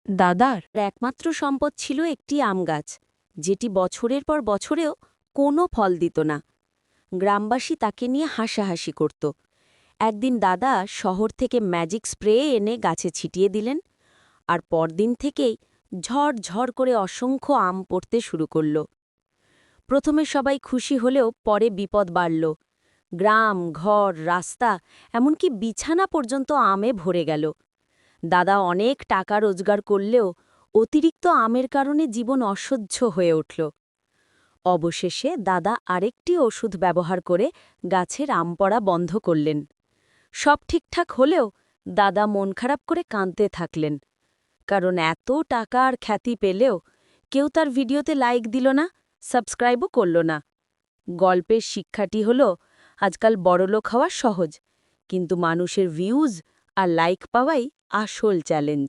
দাদার একমাত্র সম্পদ ছিল একটি আম গাছ, যেটি বছরের পর বছরেও কোনো ফল দিত না। গ্রামবাসী তাকে নিয়ে হাসাহাসি করত। একদিন দাদা শহর থেকে ম্যাজিক স্প্রে এনে গাছে ছিটিয়ে দিলেন, আর পরদিন থেকেই ঝড় ঝড় করে অসংখ্য আম পড়তে শুরু করল। প্রথমে সবাই খুশি হলেও পরে বিপদ বাড়ল। গ্রাম, ঘর, রাস্তা, এমনকি বিছানা পর্যন্ত আমে ভরে গেল। দাদা অনেক টাকা রোজগার করলেও অতিরিক্ত আমের কারণে জীবন অসহ্য হয়ে উঠল। অবশেষে দাদা আরেকটি ওষুধ ব্যবহার করে গাছের আম পড়া বন্ধ করলেন। সব ঠিকঠাক হলেও দাদা মন খারাপ করে কাঁদতে থাকলেন, কারণ এত টাকা আর খ্যাতি পেলেও কেউ তার ভিডিওতে লাইক দিল না, সাবস্ক্রাইবও করল না। গল্পের শিক্ষাটি হল, আজকাল বড়লোক হওয়া সহজ, কিন্তু মানুষের ভিউজ আর লাইক পাওয়াই আসল চ্যালেঞ্জ।